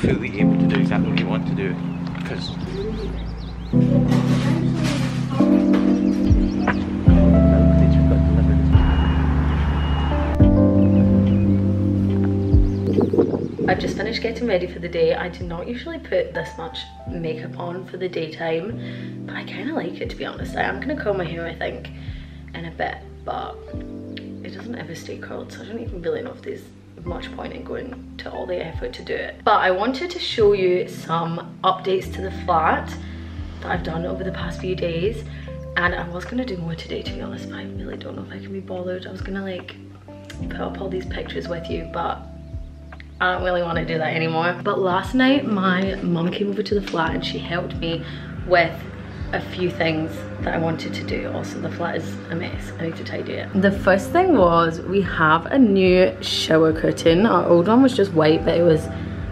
fully able to do exactly what you want to do, because I've just finished getting ready for the day. I do not usually put this much makeup on for the daytime, but I kind of like it, to be honest. I am going to comb my hair, I think, in a bit, but it doesn't ever stay curled, so I don't even really know if there's much point in going to all the effort to do it. But I wanted to show you some updates to the flat that I've done over the past few days, and I was going to do more today, to be honest, but I really don't know if I can be bothered. I was going to like put up all these pictures with you, but I don't really want to do that anymore. But last night my mum came over to the flat and she helped me with a few things that I wanted to do. Also, the flat is a mess. I need to tidy it. The first thing was we have a new shower curtain. Our old one was just white, but it was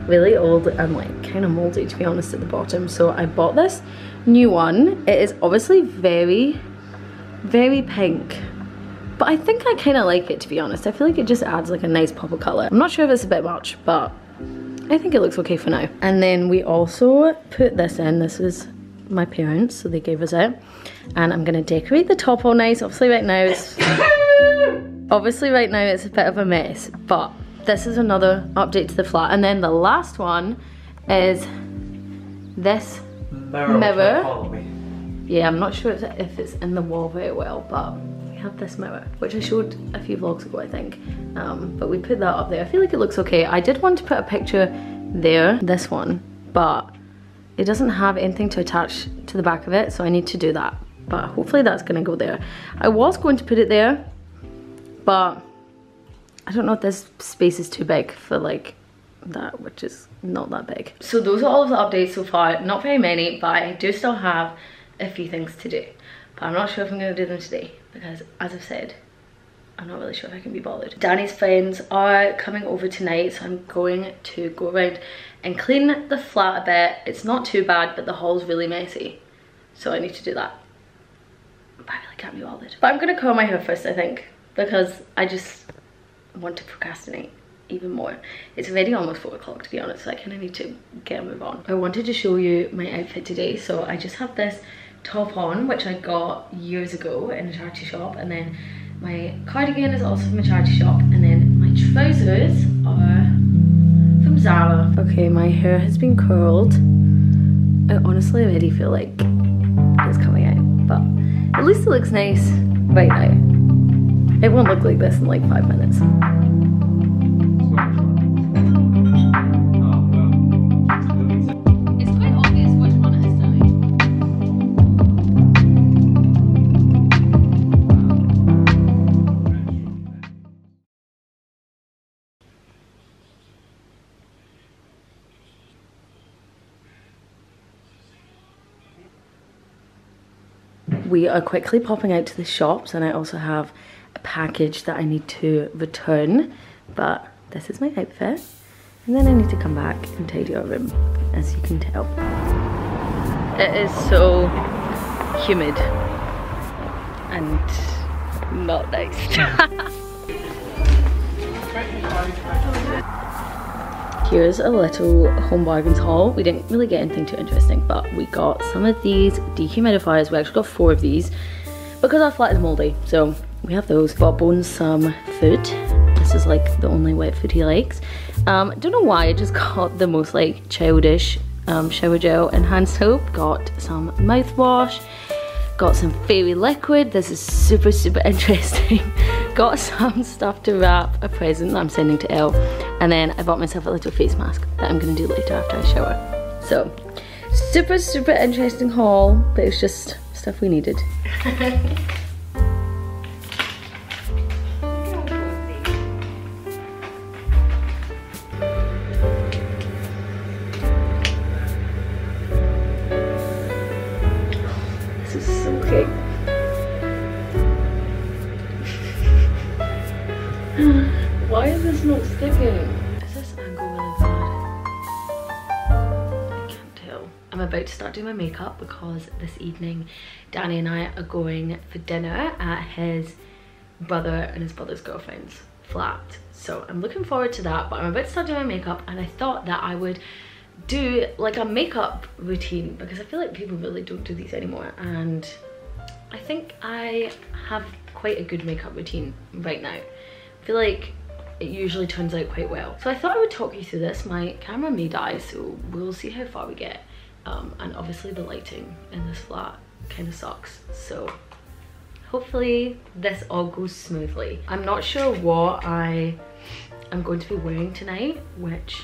really old and like kind of moldy, to be honest, at the bottom. So I bought this new one. It is obviously very, very pink, but I think I kind of like it, to be honest. I feel like it just adds like a nice pop of color. I'm not sure if it's a bit much, but I think it looks okay for now. And then we also put this in. This is my parents, so they gave us it. And I'm gonna decorate the top all nice. Obviously right now it's a bit of a mess, but this is another update to the flat. And then the last one is this mirror. Yeah, I'm not sure if it's in the wall very well, but we have this mirror, which I showed a few vlogs ago, I think. But we put that up there. I feel like it looks okay. I did want to put a picture there, this one, but it doesn't have anything to attach to the back of it, so I need to do that. But hopefully that's gonna go there. I was going to put it there, but I don't know if this space is too big for like that, which is not that big. So those are all of the updates so far. Not very many, but I do still have a few things to do. But I'm not sure if I'm gonna do them today, because as I've said, I'm not really sure if I can be bothered. Danny's friends are coming over tonight, so I'm going to go around and clean the flat a bit. It's not too bad, but the hall's really messy, so I need to do that. But I really can't be bothered. But I'm gonna comb my hair first, I think, because I just want to procrastinate even more. It's already almost 4 o'clock, to be honest, so I kind of need to get a move on. I wanted to show you my outfit today, so I just have this top on, which I got years ago in a charity shop, and then my cardigan is also from a charity shop, and then my trousers are from Zara. Okay, my hair has been curled. I honestly already feel like it's coming out, but at least it looks nice right now. It won't look like this in like 5 minutes. It's quite obvious which one it is, Danny. We are quickly popping out to the shops, and I also have a package that I need to return, but this is my outfit, and then I need to come back and tidy our room, as you can tell. It is so humid and not nice. Here's a little home bargains haul. We didn't really get anything too interesting, but we got some of these dehumidifiers. We actually got 4 of these because our flat is moldy, so we have those. Bought Bones some food. This is like the only wet food he likes. Don't know why, I just got the most like childish shower gel and hand soap. Got some mouthwash. Got some fairy liquid. This is super, super interesting. Got some stuff to wrap a present that I'm sending to Elle. And then I bought myself a little face mask that I'm gonna do later after I shower. So, super, super interesting haul, but it's just stuff we needed. This is so cute. Why is this not sticking? Is this angle really bad? I can't tell. I'm about to start doing my makeup because this evening Danny and I are going for dinner at his brother and his brother's girlfriend's flat. So I'm looking forward to that, but I'm about to start doing my makeup, and I thought that I would do like a makeup routine, because I feel like people really don't do these anymore, and I think I have quite a good makeup routine right now. I feel like it usually turns out quite well. So I thought I would talk you through this. My camera may die, so we'll see how far we get. And obviously the lighting in this flat kind of sucks, so hopefully this all goes smoothly. I'm not sure what I am going to be wearing tonight, which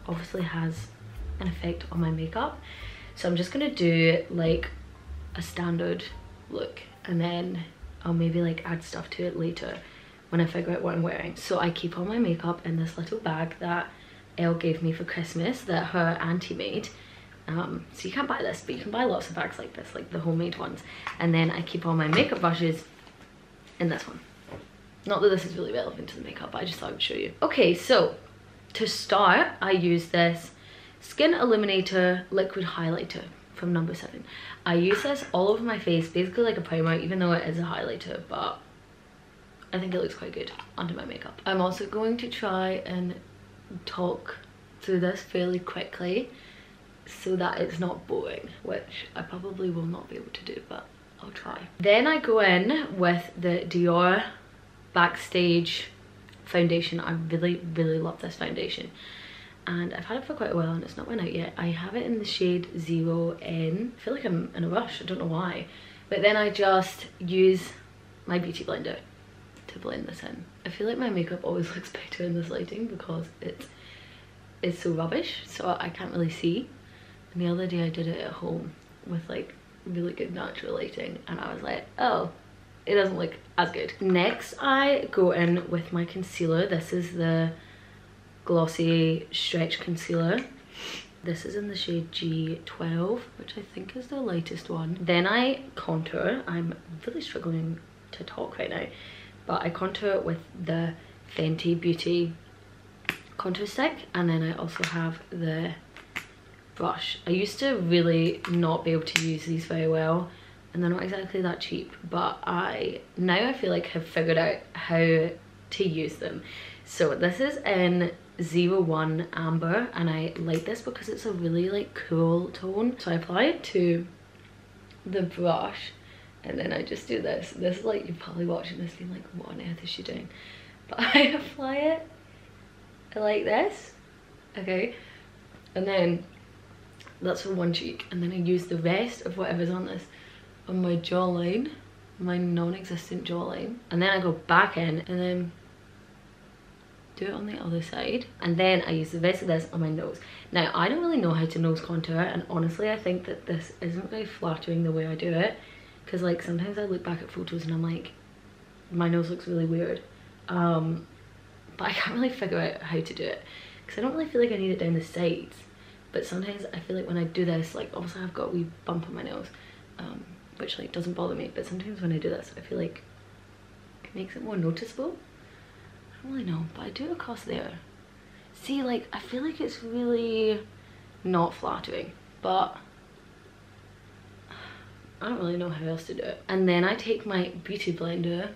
obviously has an effect on my makeup. So I'm just gonna do like a standard look, and then I'll maybe like add stuff to it later when I figure out what I'm wearing. So I keep all my makeup in this little bag that Elle gave me for Christmas that her auntie made. So you can't buy this, but you can buy lots of bags like this, like the homemade ones. And then I keep all my makeup brushes in this one. Not that this is really relevant to the makeup, but I just thought I would show you. Okay, so to start, I use this Skin Illuminator Liquid Highlighter from No. 7. I use this all over my face, basically like a primer, even though it is a highlighter, but I think it looks quite good under my makeup. I'm also going to try and talk through this fairly quickly so that it's not boring, which I probably will not be able to do, but I'll try. Then I go in with the Dior Backstage foundation. I really love this foundation, and I've had it for quite a while and it's not went out yet. I have it in the shade 0N. I feel like I'm in a rush, I don't know why, but then I just use my beauty blender to blend this in. I feel like my makeup always looks better in this lighting because it is so rubbish, so I can't really see. And the other day I did it at home with like really good natural lighting, and I was like, oh, it doesn't look as good. Next I go in with my concealer. This is the Glossy Stretch Concealer. This is in the shade G12, which I think is the lightest one. Then I contour. I'm really struggling to talk right now, but I contour with the Fenty Beauty contour stick, and then I also have the brush. I used to really not be able to use these very well, and they're not exactly that cheap, but now I feel like have figured out how to use them. So this is in 01 Amber, and I like this because it's a really like cool tone. So I apply it to the brush, and then I just do this. This is like, you're probably watching this being like, what on earth is she doing? But I apply it like this, okay? And then that's for one cheek, and then I use the rest of whatever's on this on my jawline, my non-existent jawline, and then I go back in and then do it on the other side, and then I use the rest of this on my nose. Now I don't really know how to nose contour, and honestly I think that this isn't very flattering the way I do it, because like sometimes I look back at photos and I'm like, my nose looks really weird, but I can't really figure out how to do it because I don't really feel like I need it down the sides. But sometimes I feel like when I do this, like obviously I've got a wee bump on my nose, which like doesn't bother me, but sometimes when I do this I feel like it makes it more noticeable. I don't really know, but I do it across there. See, like I feel like it's really not flattering, but I don't really know how else to do it. And then I take my beauty blender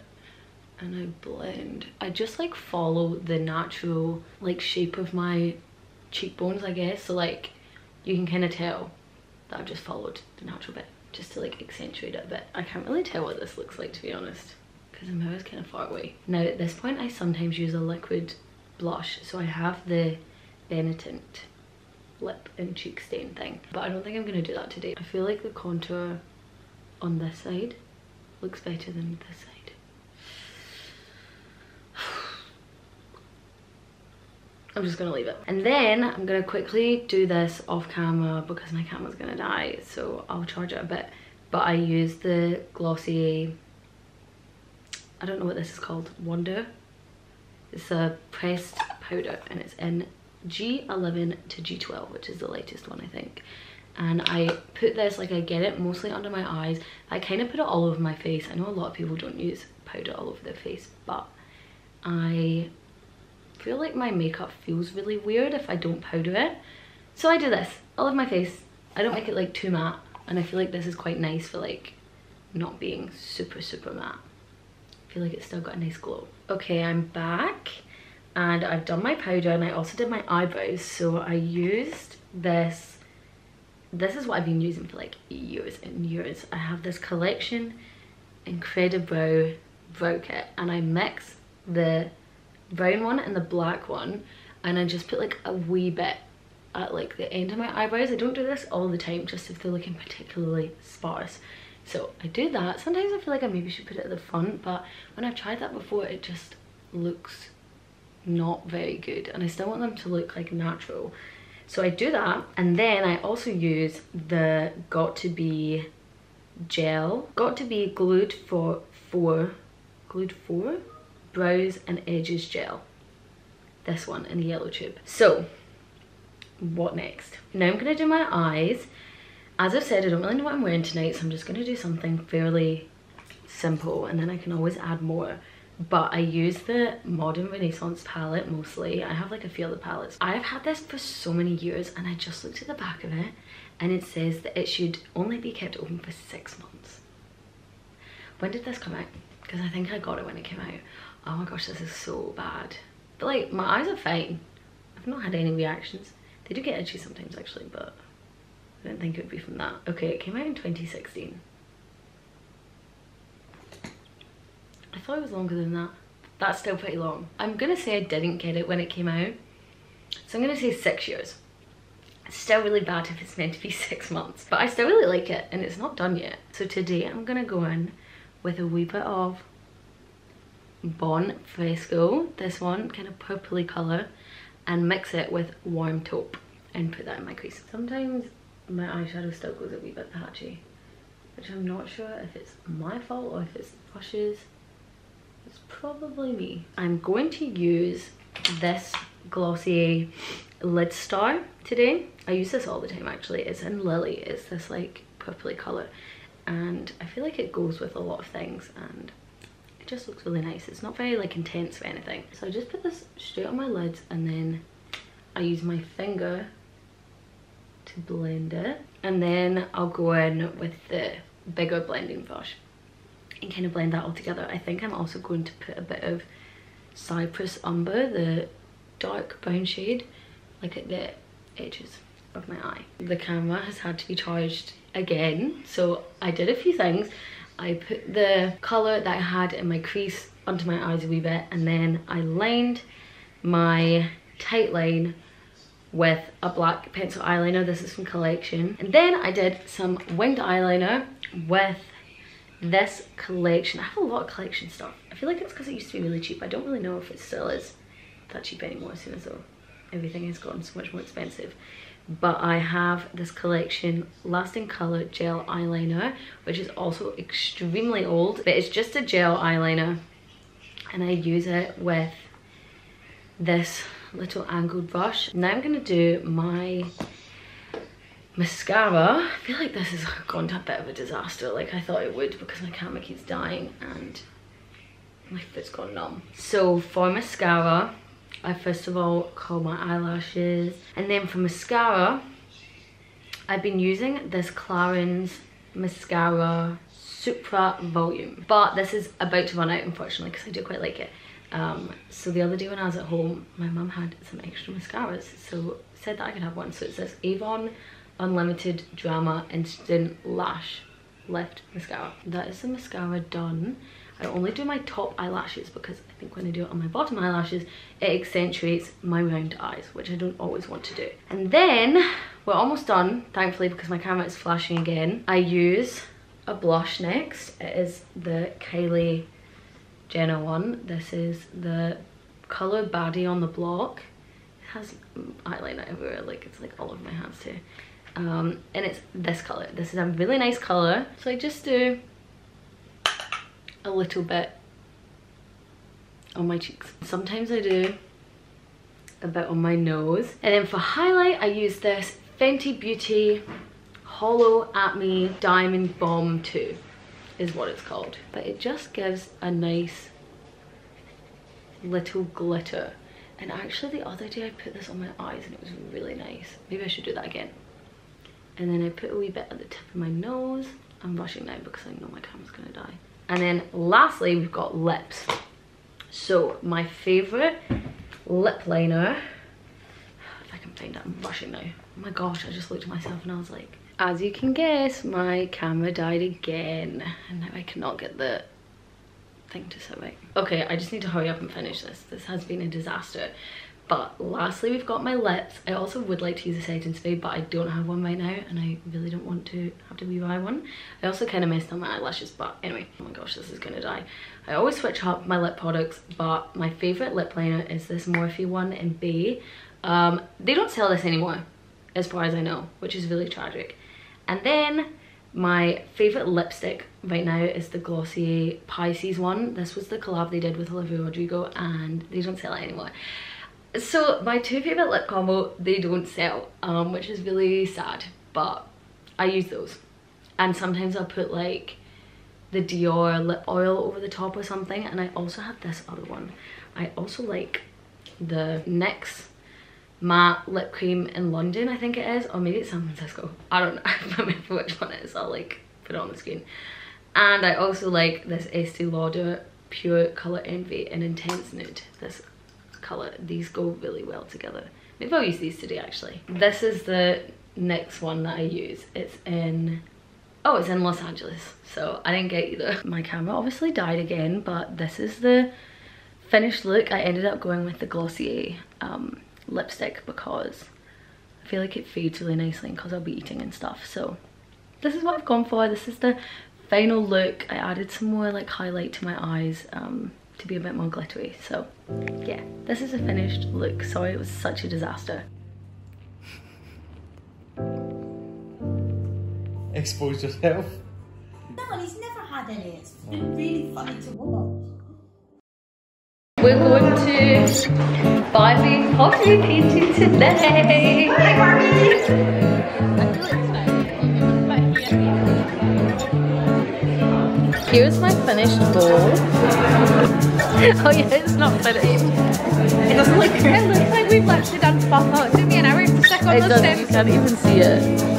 and I blend. I just like follow the natural like shape of my cheekbones, I guess. So like you can kind of tell that I've just followed the natural bit just to like accentuate it a bit. I can't really tell what this looks like, to be honest, because the mirror's kind of far away. Now at this point I sometimes use a liquid blush, so I have the Benetint lip and cheek stain thing, but I don't think I'm gonna do that today. I feel like the contour on this side looks better than this side. I'm just gonna leave it. And then I'm gonna quickly do this off camera because my camera's gonna die, so I'll charge it a bit. But I use the Glossier, I don't know what this is called, Wonder. It's a pressed powder and it's in G11 to G12, which is the lightest one I think. And I put this, like I get it mostly under my eyes. I kind of put it all over my face. I know a lot of people don't use powder all over their face, but I feel like my makeup feels really weird if I don't powder it. So I do this all over my face. I don't make it like too matte, and I feel like this is quite nice for like not being super matte. I feel like it's still got a nice glow. Okay, I'm back. and I've done my powder and I also did my eyebrows. So I used this. This is what I've been using for like years and years. I have this collection, Incredible Brow Kit, and I mix the brown one and the black one, and I just put like a wee bit at like the end of my eyebrows. I don't do this all the time, just if they're looking particularly sparse. So I do that. Sometimes I feel like I maybe should put it at the front, but when I've tried that before, it just looks not very good, and I still want them to look like natural. So I do that, and then I also use the Got To Be gel, Got To Be glued for brows and edges gel. This one in the yellow tube. So what next? Now I'm gonna do my eyes. As I've said, I don't really know what I'm wearing tonight, so I'm just gonna do something fairly simple, and then I can always add more. But I use the Modern Renaissance palette mostly. I have like a few other palettes. I've had this for so many years, and I just looked at the back of it and it says that it should only be kept open for 6 months. When did this come out? Because I think I got it when it came out. Oh my gosh, this is so bad. But like, my eyes are fine. I've not had any reactions. They do get itchy sometimes actually, but I didn't think it would be from that. Okay, it came out in 2016. I thought it was longer than that. That's still pretty long. I'm gonna say I didn't get it when it came out, so I'm gonna say 6 years. It's still really bad if it's meant to be 6 months, but I still really like it, and it's not done yet. So today I'm gonna go in with a wee bit of Bon Fresco, this one, kind of purpley colour, and mix it with Warm Taupe and put that in my crease. Sometimes my eyeshadow still goes a wee bit patchy, which I'm not sure if it's my fault or if it's the brushes. It's probably me. I'm going to use this Glossier Lid Star today. I use this all the time actually. It's in Lily. It's this like purpley colour, and I feel like it goes with a lot of things, and it just looks really nice. It's not very like intense or anything. So I just put this straight on my lids, and then I use my finger to blend it, and then I'll go in with the bigger blending brush and kind of blend that all together. I think I'm also going to put a bit of Cypress Umber, the dark brown shade, like at the edges of my eye. The camera has had to be charged again, so I did a few things. I put the colour that I had in my crease onto my eyes a wee bit, and then I lined my tight line with a black pencil eyeliner. This is from Collection. And then I did some winged eyeliner with this Collection. I have a lot of Collection stuff. I feel like it's because it used to be really cheap. I don't really know if it still is that cheap anymore, as soon as everything has gotten so much more expensive. But I have this Collection Lasting Colour Gel Eyeliner, which is also extremely old, but it's just a gel eyeliner, and I use it with this little angled brush. Now I'm gonna do my mascara. I feel like this has gone to a bit of a disaster, like I thought it would, because my camera keeps dying and my foot's gone numb. So for mascara, I first of all curl my eyelashes, and then for mascara, I've been using this Clarins Mascara Supra Volume, but this is about to run out unfortunately, because I do quite like it. So the other day when I was at home, my mum had some extra mascaras, so said that I could have one. So it's this Avon Unlimited Drama Instant Lash Lift Mascara. That is the mascara done. I only do my top eyelashes because I think when I do it on my bottom eyelashes, it accentuates my round eyes, which I don't always want to do. And then we're almost done, thankfully, because my camera is flashing again. I use a blush next. It is the Kylie Jenner one. This is the colour Baddie on the Block. It has eyeliner everywhere, like it's like all over my hands too. And it's this colour. This is a really nice colour. So I just do a little bit on my cheeks. Sometimes I do a bit on my nose. And then for highlight, I use this Fenty Beauty Hollow At Me Diamond Bomb 2 is what it's called. But it just gives a nice little glitter. And actually the other day I put this on my eyes and it was really nice. Maybe I should do that again. And then I put a wee bit at the tip of my nose. I'm rushing now because I know my camera's gonna die. And then lastly, we've got lips. So my favorite lip liner. If I can find it, I'm rushing now. Oh my gosh, I just looked at myself and I was like, as you can guess, my camera died again. And now I cannot get the thing to sit right. Okay, I just need to hurry up and finish this. This has been a disaster. But lastly, we've got my lips. I also would like to use a setting spray, but I don't have one right now and I really don't want to have to rebuy one. I also kind of messed up my eyelashes, but anyway, oh my gosh, this is gonna die. I always switch up my lip products, but my favorite lip liner is this Morphe one in Bay. They don't sell this anymore, as far as I know, which is really tragic. And then my favorite lipstick right now is the Glossier Pisces one. This was the collab they did with Olivia Rodrigo and they don't sell it anymore. So my two favorite lip combo, they don't sell, which is really sad, but I use those. And sometimes I'll put like the Dior lip oil over the top or something. And I also have this other one. I also like the NYX matte lip cream in London, I think it is, or maybe it's San Francisco. I don't know, I don't remember which one it is. I'll like put it on the screen. And I also like this Estee Lauder Pure Color Envy in Intense Nude. This color, these go really well together. Maybe I'll use these today actually. This is the next one that I use. It's in, oh, it's in Los Angeles, so I didn't get either. My camera obviously died again, but this is the finished look. I ended up going with the Glossier lipstick because I feel like it fades really nicely because I'll be eating and stuff. So this is what I've gone for. This is the final look. I added some more like highlight to my eyes to be a bit more glittery. So yeah, this is a finished look. Sorry it was such a disaster. Expose yourself. No, he's never had any. It's been really funny to watch. We're going to Barbie pottery painting today. Hi Barbie! Here's my finished bowl. Oh yeah, it's not finished. It doesn't look good. It looks like we've left it done proper. It took me an hour to stick on the stems. You can't even see it.